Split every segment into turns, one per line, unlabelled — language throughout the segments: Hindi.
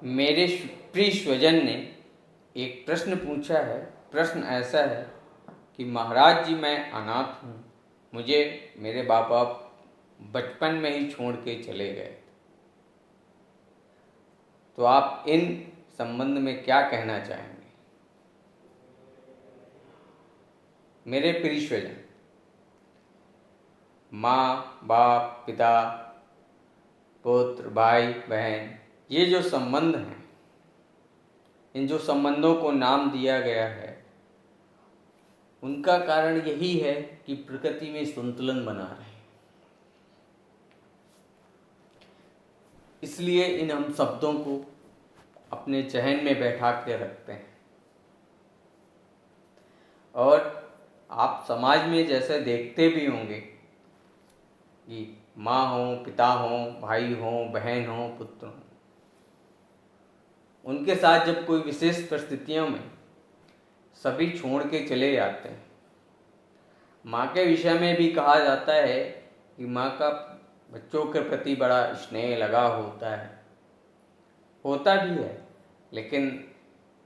मेरे प्रिय स्वजन ने एक प्रश्न पूछा है। प्रश्न ऐसा है कि महाराज जी, मैं अनाथ हूँ, मुझे मेरे बाप बचपन में ही छोड़ के चले गए, तो आप इन संबंध में क्या कहना चाहेंगे? मेरे प्रिय स्वजन, माँ बाप, पिता, पुत्र, भाई बहन, ये जो संबंध हैं, इन जो संबंधों को नाम दिया गया है, उनका कारण यही है कि प्रकृति में संतुलन बना रहे। इसलिए इन हम शब्दों को अपने चहन में बैठा के रखते हैं। और आप समाज में जैसे देखते भी होंगे कि माँ हो, पिता हो, भाई हो, बहन हो, पुत्र हो, उनके साथ जब कोई विशेष परिस्थितियों में सभी छोड़ के चले जाते हैं। माँ के विषय में भी कहा जाता है कि माँ का बच्चों के प्रति बड़ा स्नेह लगाव होता भी है, लेकिन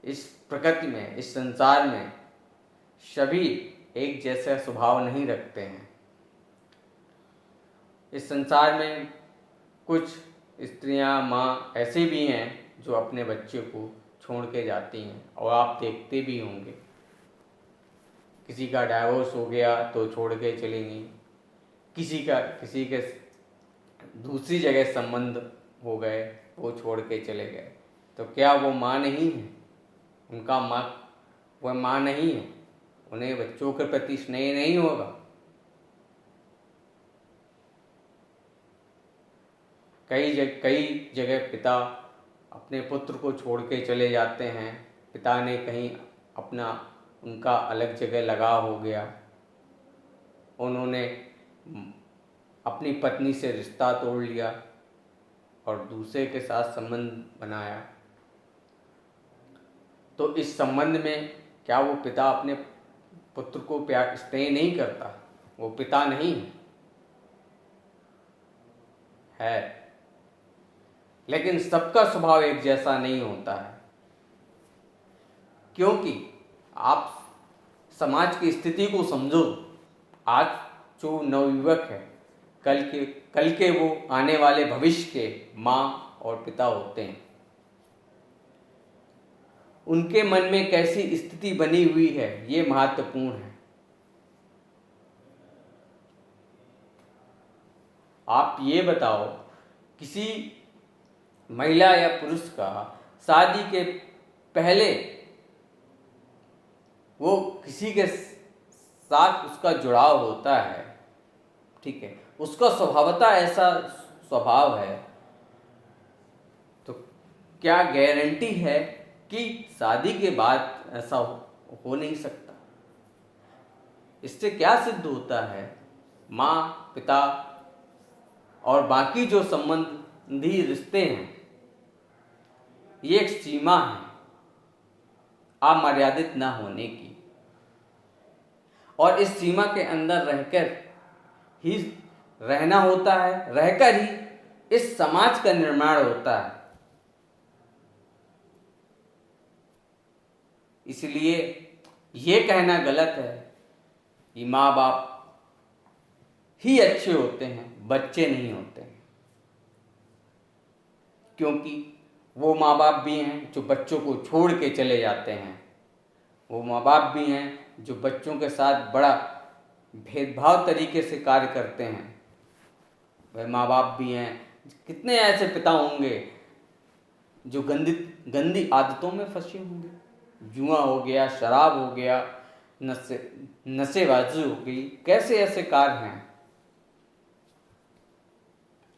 इस प्रकृति में, इस संसार में सभी एक जैसा स्वभाव नहीं रखते हैं। इस संसार में कुछ स्त्रियां, माँ ऐसी भी हैं जो अपने बच्चे को छोड़ के जाती हैं, और आप देखते भी होंगे, किसी का डाइवोर्स हो गया तो छोड़ के चलेंगी, किसी के दूसरी जगह संबंध हो गए, वो छोड़ के चले गए, तो क्या वो माँ नहीं है? वह माँ नहीं है? उन्हें बच्चों के प्रति स्नेह नहीं होगा? कई जगह पिता अपने पुत्र को छोड़ के चले जाते हैं। पिता ने कहीं उनका अलग जगह लगाव हो गया, उन्होंने अपनी पत्नी से रिश्ता तोड़ लिया और दूसरे के साथ संबंध बनाया, तो इस संबंध में क्या वो पिता अपने पुत्र को प्यार, स्नेह नहीं करता? वो पिता नहीं है। लेकिन सबका स्वभाव एक जैसा नहीं होता है, क्योंकि आप समाज की स्थिति को समझो। आज जो नवयुवक है, कल के वो आने वाले भविष्य के माँ और पिता होते हैं। उनके मन में कैसी स्थिति बनी हुई है, ये महत्वपूर्ण है। आप ये बताओ, किसी महिला या पुरुष का शादी के पहले वो किसी के साथ उसका जुड़ाव होता है, ठीक है, उसका स्वभावतः ऐसा स्वभाव है, तो क्या गारंटी है कि शादी के बाद ऐसा हो नहीं सकता? इससे क्या सिद्ध होता है? माँ, पिता और बाकी जो संबंधी रिश्ते हैं, ये एक सीमा है अमर्यादित ना होने की, और इस सीमा के अंदर रहकर ही रहना होता है, रहकर ही इस समाज का निर्माण होता है। इसलिए ये कहना गलत है कि माँ बाप ही अच्छे होते हैं, बच्चे नहीं होते हैं, क्योंकि वो माँ बाप भी हैं जो बच्चों को छोड़ के चले जाते हैं। वो माँ बाप भी हैं जो बच्चों के साथ बड़ा भेदभाव तरीके से कार्य करते हैं। वह माँ बाप भी हैं, कितने ऐसे पिता होंगे जो गंदी आदतों में फंसे होंगे। जुआ हो गया, शराब हो गया, नशेबाजी हो गई, कैसे ऐसे कार्य हैं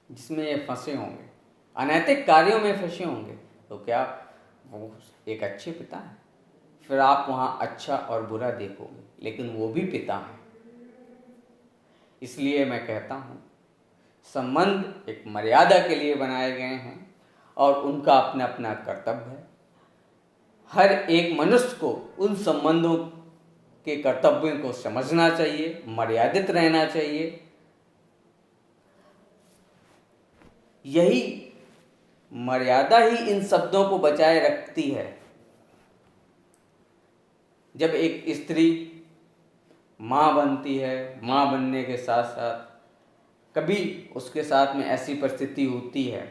जिसमें ये फंसे होंगे, अनैतिक कार्यों में फंसे होंगे, तो क्या वो एक अच्छे पिता हैं? फिर आप वहाँ अच्छा और बुरा देखोगे, लेकिन वो भी पिता हैं। इसलिए मैं कहता हूँ, संबंध एक मर्यादा के लिए बनाए गए हैं और उनका अपना अपना कर्तव्य है। हर एक मनुष्य को उन संबंधों के कर्तव्यों को समझना चाहिए, मर्यादित रहना चाहिए। यही मर्यादा ही इन शब्दों को बचाए रखती है। जब एक स्त्री माँ बनती है, माँ बनने के साथ साथ कभी उसके साथ में ऐसी परिस्थिति होती है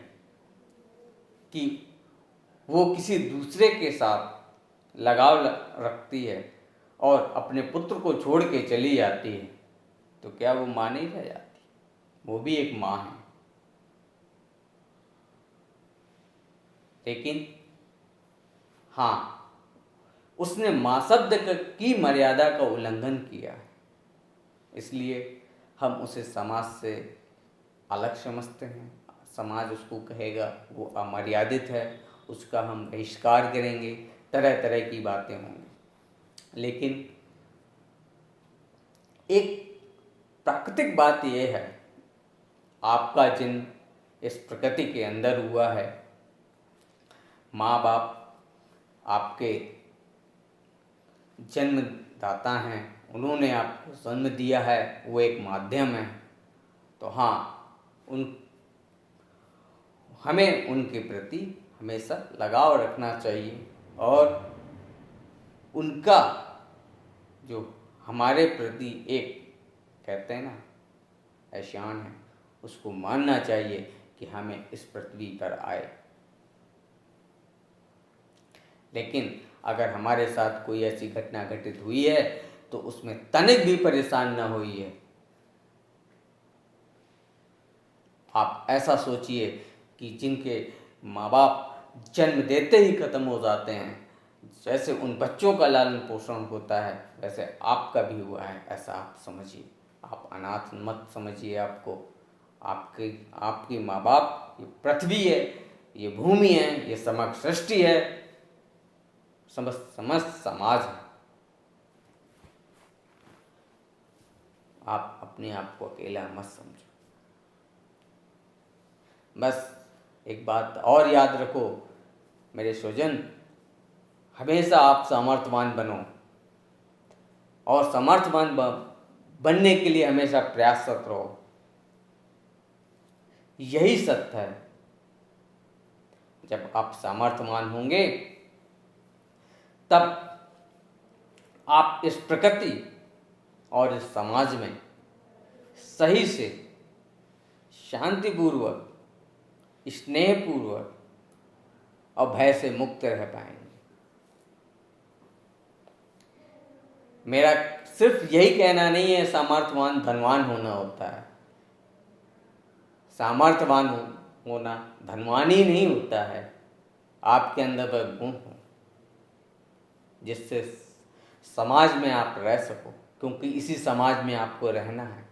कि वो किसी दूसरे के साथ लगाव रखती है और अपने पुत्र को छोड़ के चली जाती है, तो क्या वो माँ नहीं रह जाती? वो भी एक माँ है। लेकिन हाँ, उसने माँ शब्द की मर्यादा का उल्लंघन किया है, इसलिए हम उसे समाज से अलग समझते हैं। समाज उसको कहेगा वो अमर्यादित है, उसका हम बहिष्कार करेंगे, तरह तरह की बातें होंगी। लेकिन एक प्राकृतिक बात यह है, आपका जन्म इस प्रकृति के अंदर हुआ है। माँ बाप आपके जन्मदाता हैं, उन्होंने आपको जन्म दिया है, वो एक माध्यम है। तो हाँ, हमें उनके प्रति हमेशा लगाव रखना चाहिए और उनका जो हमारे प्रति एक कहते हैं ना एहसान है, उसको मानना चाहिए कि हमें इस पृथ्वी पर आए। लेकिन अगर हमारे साथ कोई ऐसी घटना घटित हुई है तो उसमें तनिक भी परेशान न होइए। आप ऐसा सोचिए कि जिनके माँ बाप जन्म देते ही खत्म हो जाते हैं, जैसे उन बच्चों का लालन पोषण होता है, वैसे आपका भी हुआ है, ऐसा आप समझिए। आप अनाथ मत समझिए आपको। आपकी माँ बाप ये पृथ्वी है, ये भूमि है, ये समग्र सृष्टि है, समस्त समाज है। आप अपने आप को अकेला मत समझो। बस एक बात और याद रखो मेरे स्वजन, हमेशा आप सामर्थ्यवान बनो और सामर्थ्यवान बनने के लिए हमेशा प्रयासरत रहो। यही सत्य है। जब आप सामर्थ्यवान होंगे तब आप इस प्रकृति और इस समाज में सही से शांतिपूर्वक, स्नेहपूर्वक और भय से मुक्त रह पाएंगे। मेरा सिर्फ यही कहना नहीं है सामर्थ्यवान धनवान होना होता है। सामर्थ्यवान होना धनवान ही नहीं होता है। आपके अंदर वह गुण हो जिससे समाज में आप रह सको, क्योंकि इसी समाज में आपको रहना है,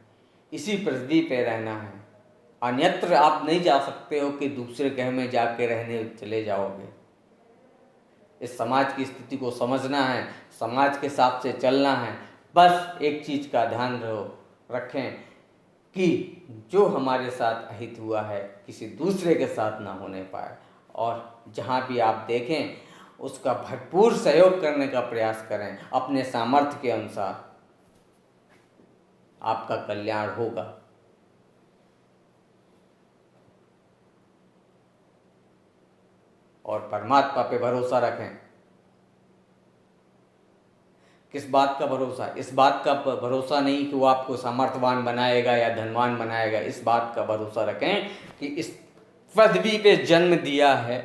इसी पृथ्वी पे रहना है। अन्यत्र आप नहीं जा सकते हो कि दूसरे ग्रह में जाके रहने चले जाओगे। इस समाज की स्थिति को समझना है, समाज के हिसाब से चलना है। बस एक चीज़ का ध्यान रखें कि जो हमारे साथ अहित हुआ है किसी दूसरे के साथ ना होने पाए, और जहाँ भी आप देखें उसका भरपूर सहयोग करने का प्रयास करें अपने सामर्थ्य के अनुसार। आपका कल्याण होगा। और परमात्मा पे भरोसा रखें। किस बात का भरोसा? इस बात का भरोसा नहीं कि वो आपको सामर्थ्यवान बनाएगा या धनवान बनाएगा। इस बात का भरोसा रखें कि इस पृथ्वी पे जन्म दिया है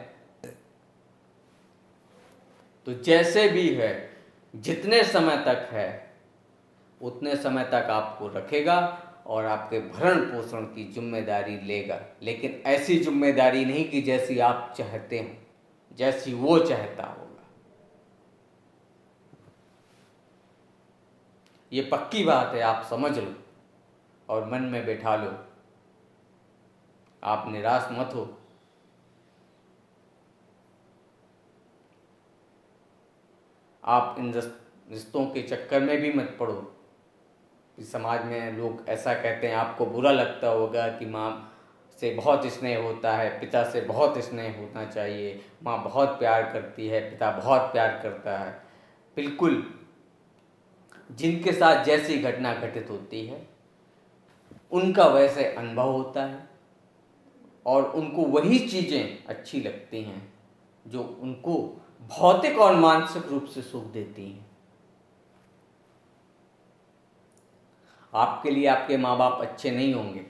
तो जैसे भी है, जितने समय तक है उतने समय तक आपको रखेगा और आपके भरण पोषण की जिम्मेदारी लेगा। लेकिन ऐसी जिम्मेदारी नहीं कि जैसी आप चाहते हो, जैसी वो चाहता होगा। ये पक्की बात है, आप समझ लो और मन में बैठा लो। आप निराश मत हो। आप इन रिश्तों के चक्कर में भी मत पड़ो। समाज में लोग ऐसा कहते हैं, आपको बुरा लगता होगा कि माँ से बहुत स्नेह होता है, पिता से बहुत स्नेह होना चाहिए, माँ बहुत प्यार करती है, पिता बहुत प्यार करता है। बिल्कुल, जिनके साथ जैसी घटना घटित होती है उनका वैसे अनुभव होता है और उनको वही चीज़ें अच्छी लगती हैं जो उनको भौतिक और मानसिक रूप से सुख देती हैं। आपके लिए आपके माँ बाप अच्छे नहीं होंगे,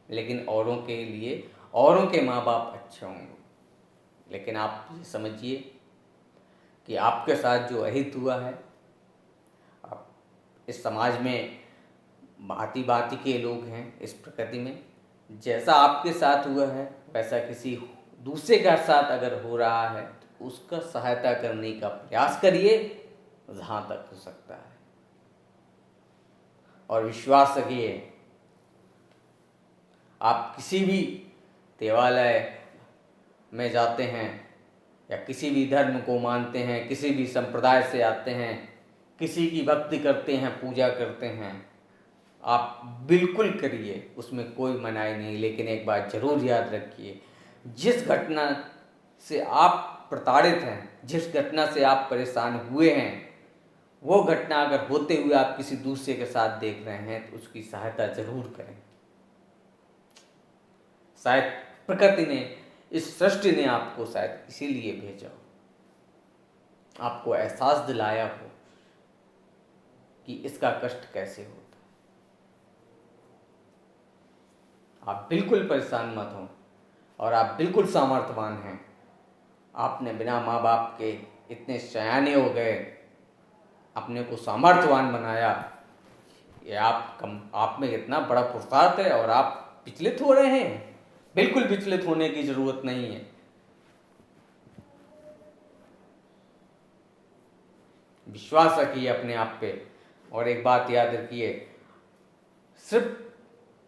लेकिन औरों के लिए औरों के माँ बाप अच्छे होंगे। लेकिन आप ये समझिए कि आपके साथ जो अहित हुआ है, आप इस समाज में भांति भांति के लोग हैं, इस प्रकृति में जैसा आपके साथ हुआ है वैसा किसी दूसरे के साथ अगर हो रहा है तो उसका सहायता करने का प्रयास करिए जहाँ तक हो सकता है। और विश्वास रखिए, आप किसी भी देवालय में जाते हैं या किसी भी धर्म को मानते हैं, किसी भी संप्रदाय से आते हैं, किसी की भक्ति करते हैं, पूजा करते हैं, आप बिल्कुल करिए, उसमें कोई मनाही नहीं। लेकिन एक बात जरूर याद रखिए, जिस घटना से आप प्रताड़ित हैं, जिस घटना से आप परेशान हुए हैं, वो घटना अगर होते हुए आप किसी दूसरे के साथ देख रहे हैं तो उसकी सहायता जरूर करें। शायद प्रकृति ने, इस सृष्टि ने आपको शायद इसीलिए भेजा हो, आपको एहसास दिलाया हो कि इसका कष्ट कैसे होता है। आप बिल्कुल परेशान मत हो और आप बिल्कुल सामर्थ्यवान हैं। आपने बिना माँ बाप के इतने सयाने हो गए, अपने को सामर्थ्यवान बनाया। ये आप में इतना बड़ा पुरुषार्थ है और आप विचलित हो रहे हैं। बिल्कुल विचलित होने की जरूरत नहीं है। विश्वास रखिए अपने आप पे। और एक बात याद रखिए, सिर्फ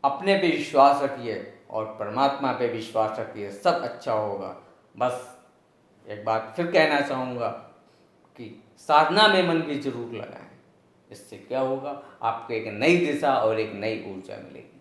अपने पे विश्वास रखिए और परमात्मा पे विश्वास रखिए, सब अच्छा होगा। बस एक बात फिर कहना चाहूँगा कि साधना में मन भी जरूर लगाएं। इससे क्या होगा, आपको एक नई दिशा और एक नई ऊर्जा मिलेगी।